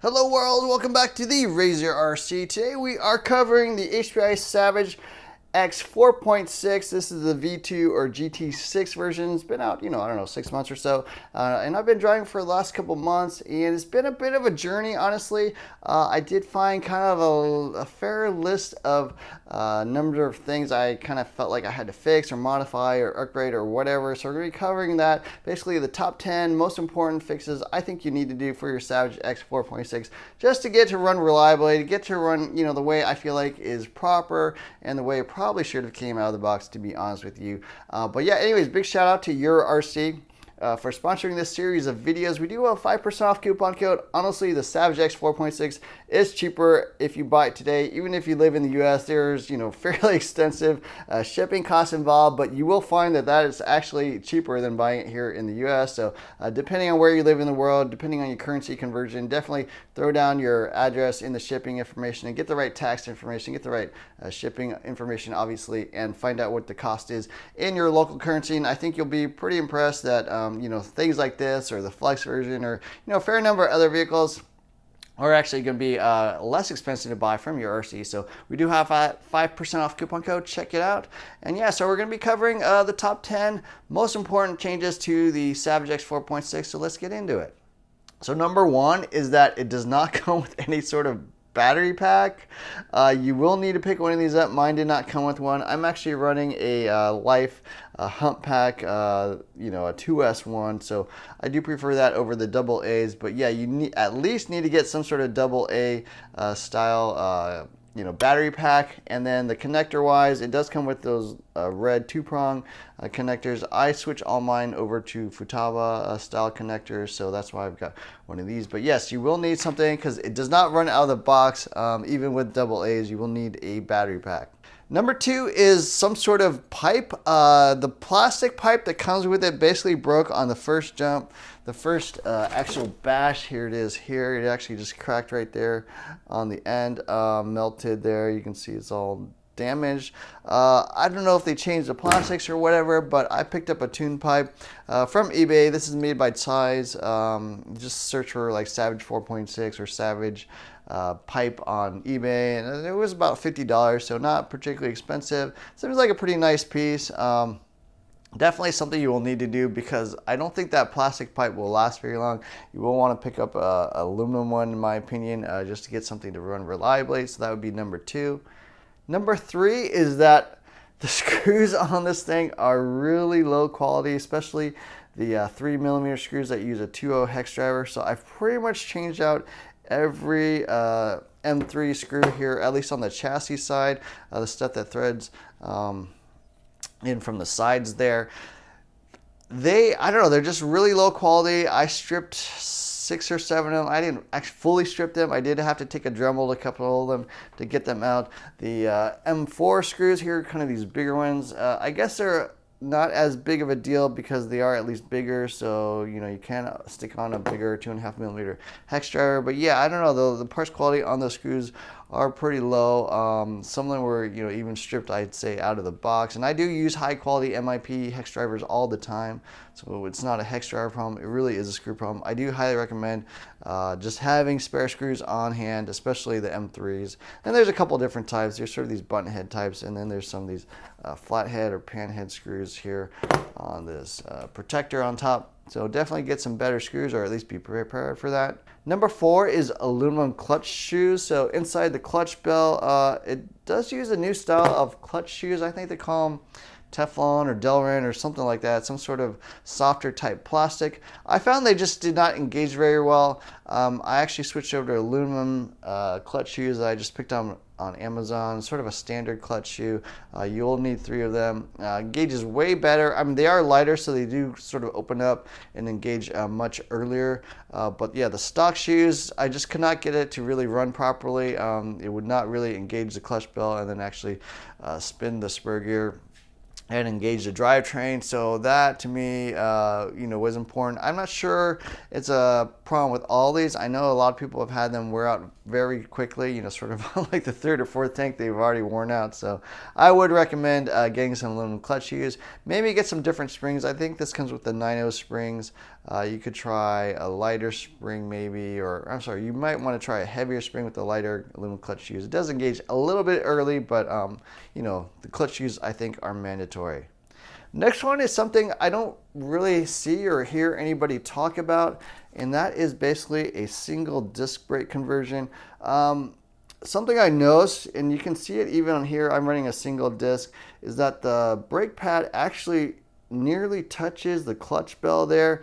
Hello world, welcome back to the Razor RC. Today we are covering the HPI Savage X 4.6. This is the V2 or GT-6 version. It's been out, I don't know, 6 months or so. And I've been driving for the last couple months, and it's been a bit of a journey, honestly. I did find kind of a fair list of number of things I kind of felt like I had to fix or modify or upgrade or whatever. So we're going to be covering that. Basically, the top 10 most important fixes I think you need to do for your Savage X 4.6 just to get to run reliably, to get to run, the way I feel like is proper and the way it probably should have came out of the box, to be honest with you. But yeah, anyways, big shout out to Your RC. For sponsoring this series of videos. We do have a 5% off coupon code. Honestly, the Savage X 4.6 is cheaper if you buy it today. Even if you live in the US, there's fairly extensive shipping costs involved, but you will find that is actually cheaper than buying it here in the US. So depending on where you live in the world, depending on your currency conversion, definitely throw down your address in the shipping information and get the right tax information, get the right shipping information, obviously, and find out what the cost is in your local currency. And I think you'll be pretty impressed that things like this or the Flex version or a fair number of other vehicles are actually going to be less expensive to buy from Your RC. So we do have a 5% off coupon code. Check it out. And yeah, so we're going to be covering the top 10 most important changes to the Savage X 4.6. So let's get into it. So number one is that it does not come with any sort of battery pack. You will need to pick one of these up. Mine did not come with one. I'm actually running a Life hump pack, a 2S one, so I do prefer that over the double A's. But yeah, you at least need to get some sort of double A style battery pack. And then the connector wise, it does come with those red 2-prong connectors. I switch all mine over to Futaba style connectors, so that's why I've got one of these. But yes, you will need something because it does not run out of the box. Even with double A's, you will need a battery pack. Number two is some sort of pipe. The plastic pipe that comes with it basically broke on the first jump. The first actual bash, here it is here. It actually just cracked right there on the end, melted there. You can see it's all damaged. I don't know if they changed the plastics or whatever, but I picked up a tune pipe from eBay. This is made by Size. Just search for like Savage 4.6 or Savage pipe on eBay, and it was about $50, so not particularly expensive. Seems like a pretty nice piece. Definitely something you will need to do because I don't think that plastic pipe will last very long. You will want to pick up a aluminum one, in my opinion, just to get something to run reliably. So that would be number two. Number three is that the screws on this thing are really low quality, especially the 3mm screws that use a 2.0 hex driver. So I've pretty much changed out every M3 screw here, at least on the chassis side, the stuff that threads in from the sides there. I don't know, they're just really low quality. I stripped 6 or 7 of them. I didn't actually fully strip them. I did have to take a Dremel to couple them to get them out. The M4 screws here, kind of these bigger ones, I guess they're not as big of a deal because they are at least bigger, so you can stick on a bigger 2.5mm hex driver. But yeah, I don't know, though the parts quality on those screws are pretty low. Some of them were even stripped, I'd say, out of the box. And I do use high quality MIP hex drivers all the time, so it's not a hex driver problem, it really is a screw problem. I do highly recommend just having spare screws on hand, especially the M3s. And there's a couple different types. There's sort of these button head types, and then there's some of these flathead or pan head screws here on this protector on top. So definitely get some better screws, or at least be prepared for that. Number four is aluminum clutch shoes. So inside the clutch bell, it does use a new style of clutch shoes. I think they call them Teflon or Delrin or something like that, some sort of softer type plastic. I found they just did not engage very well. I actually switched over to aluminum clutch shoes that I just picked on Amazon, sort of a standard clutch shoe. You'll need 3 of them. Engages way better. I mean, they are lighter, so they do sort of open up and engage much earlier. But yeah, the stock shoes, I just could not get it to really run properly. It would not really engage the clutch bell and then actually spin the spur gear and engage the drivetrain. So that to me was important. I'm not sure it's a problem with all these. I know a lot of people have had them wear out very quickly, you know, sort of like the third or fourth tank they've already worn out. So I would recommend getting some aluminum clutch shoes. Maybe get some different springs. I think this comes with the 9.0 springs. You could try a lighter spring maybe, or I'm sorry, you might want to try a heavier spring with the lighter aluminum clutch shoes. It does engage a little bit early, but you know, the clutch shoes I think are mandatory. Next one is something I don't really see or hear anybody talk about, and that is basically a single disc brake conversion. Something I noticed, and you can see it even on here, I'm running a single disc, is that the brake pad actually nearly touches the clutch bell there,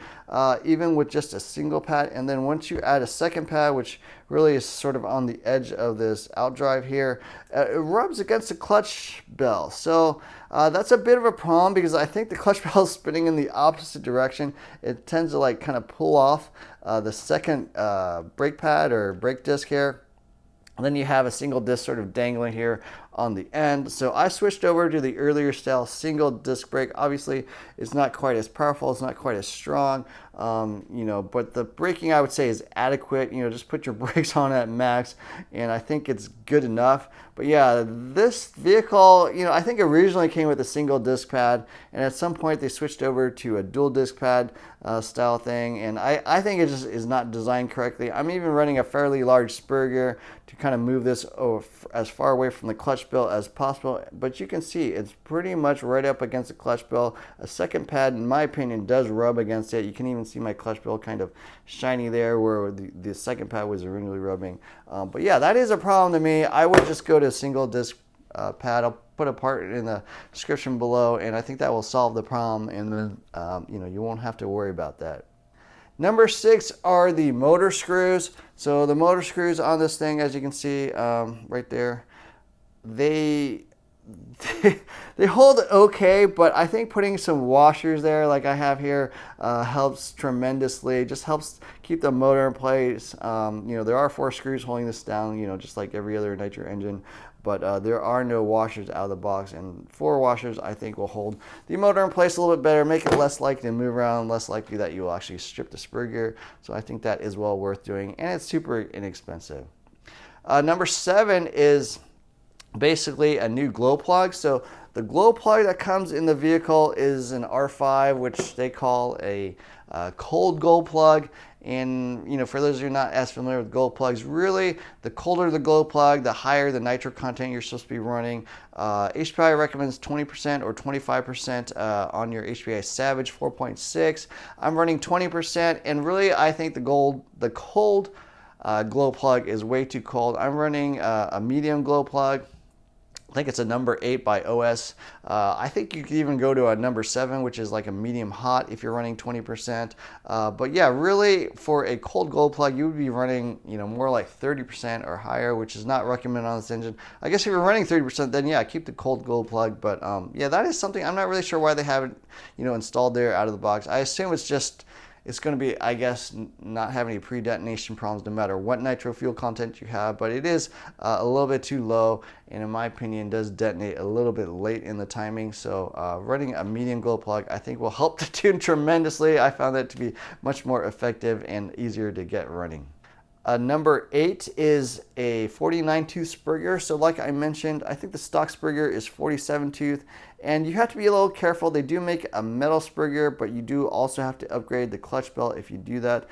even with just a single pad. And then once you add a second pad, which really is sort of on the edge of this outdrive here, it rubs against the clutch bell. So that's a bit of a problem, because I think the clutch bell is spinning in the opposite direction. It tends to like kind of pull off the second brake pad or brake disc here. And then you have a single disc sort of dangling here on the end. So I switched over to the earlier style single disc brake. Obviously, it's not quite as powerful, it's not quite as strong, you know, but the braking I would say is adequate. You know, just put your brakes on at max, and I think it's good enough. But yeah, this vehicle, you know, I think originally came with a single disc pad, and at some point they switched over to a dual disc pad style thing, and I think it just is not designed correctly. I'm even running a fairly large spur gear to kind of move this as far away from the clutch bell as possible, but you can see it's pretty much right up against the clutch bell. A second pad, in my opinion, does rub against it. You can even see my clutch bell kind of shiny there where the second pad was originally rubbing. But yeah, that is a problem to me. I would just go to a single disc pad. I'll put a part in the description below, and I think that will solve the problem, and then you know, you won't have to worry about that. Number 6 are the motor screws. So the motor screws on this thing, as you can see right there, they hold okay, but I think putting some washers there like I have here helps tremendously. Just helps keep the motor in place. You know, there are 4 screws holding this down, you know, just like every other nitro engine, but there are no washers out of the box, and 4 washers I think will hold the motor in place a little bit better, make it less likely to move around, less likely that you will actually strip the spur gear. So I think that is well worth doing, and it's super inexpensive. Number 7 is basically a new glow plug. So the glow plug that comes in the vehicle is an R5, which they call a cold glow plug. And you know, for those of you not as familiar with glow plugs, really the colder the glow plug, the higher the nitro content you're supposed to be running. HPI recommends 20% or 25% on your HPI Savage 4.6. I'm running 20%, and really I think the cold glow plug is way too cold. I'm running a medium glow plug. I think it's a number 8 by OS. I think you could even go to a number 7, which is like a medium hot if you're running 20%. But yeah, really for a cold glow plug, you would be running, you know, more like 30% or higher, which is not recommended on this engine. I guess if you're running 30%, then yeah, keep the cold glow plug. But yeah, that is something I'm not really sure why they haven't, you know, installed there out of the box. I assume it's going to be, I guess, not have any pre-detonation problems no matter what nitro fuel content you have, but it is a little bit too low, and in my opinion does detonate a little bit late in the timing. So running a medium glow plug I think will help the tune tremendously. I found that to be much more effective and easier to get running. Number 8 is a 49 tooth spur gear. So like I mentioned, I think the stock spur gear is 47 tooth, and you have to be a little careful. They do make a metal spur gear, but you do also have to upgrade the clutch bell if you do that,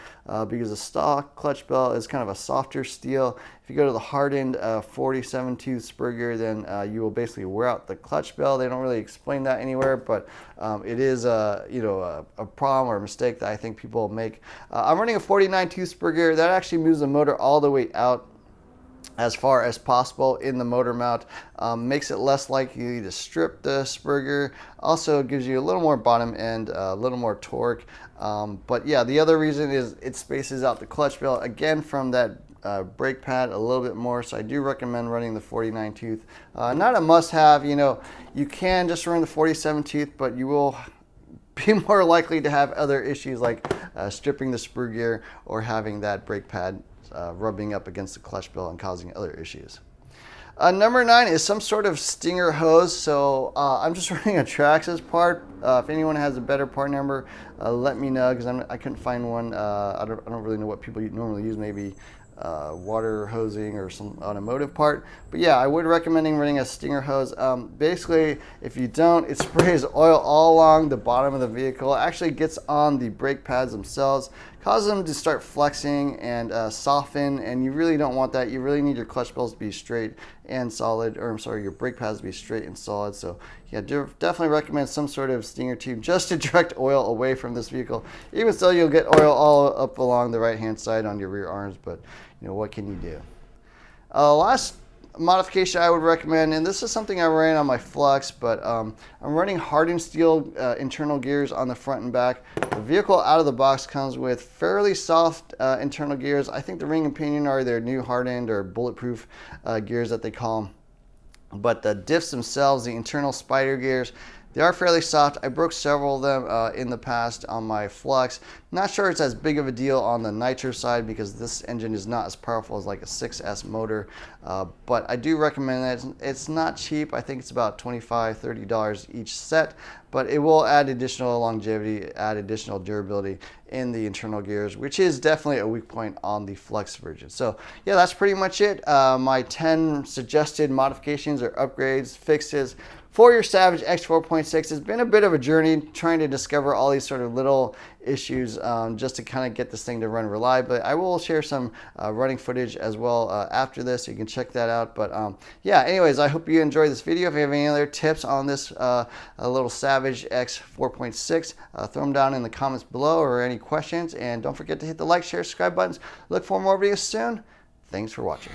because the stock clutch bell is kind of a softer steel. If you go to the hardened 47 tooth spur gear, then you will basically wear out the clutch bell. They don't really explain that anywhere, but it is you know, a problem or a mistake that I think people make. I'm running a 49 tooth spur gear. That actually moves the motor all the way out as far as possible in the motor mount, makes it less likely to strip the spur gear. Also gives you a little more bottom end, a little more torque. But yeah, the other reason is it spaces out the clutch bell again from that brake pad a little bit more. So I do recommend running the 49 tooth. Not a must have, you know, you can just run the 47 tooth, but you will be more likely to have other issues like stripping the spur gear or having that brake pad rubbing up against the clutch bell and causing other issues. Number 9 is some sort of stinger hose. So I'm just running a Traxxas part. If anyone has a better part number, let me know, because I couldn't find one. I don't really know what people normally use. Maybe water hosing or some automotive part. But yeah, I would recommend running a Stinger hose. Basically, if you don't, it sprays oil all along the bottom of the vehicle. It actually gets on the brake pads themselves, causes them to start flexing and soften, and you really don't want that. You really need your clutch belts to be straight and solid, or I'm sorry, your brake pads to be straight and solid. So yeah, definitely recommend some sort of Stinger tube just to direct oil away from this vehicle. Even so, you'll get oil all up along the right hand side on your rear arms, but you know, what can you do? Last modification I would recommend, and this is something I ran on my Flux, but I'm running hardened steel internal gears on the front and back. The vehicle out of the box comes with fairly soft internal gears. I think the ring and pinion are their new hardened or bulletproof gears that they call them. But the diffs themselves, the internal spider gears, they are fairly soft. I broke several of them in the past on my Flux. Not sure it's as big of a deal on the nitro side because this engine is not as powerful as like a 6S motor. But I do recommend that. It's not cheap. I think it's about $25, $30 each set. But it will add additional longevity, add additional durability in the internal gears, which is definitely a weak point on the Flux version. So yeah, that's pretty much it. My 10 suggested modifications or upgrades, fixes for your Savage X 4.6 has been a bit of a journey trying to discover all these sort of little issues just to kind of get this thing to run reliably. I will share some running footage as well after this, so you can check that out. But yeah, anyways, I hope you enjoyed this video. If you have any other tips on this little Savage X 4.6, throw them down in the comments below, or any questions. And don't forget to hit the like, share, subscribe buttons. Look for more videos soon. Thanks for watching.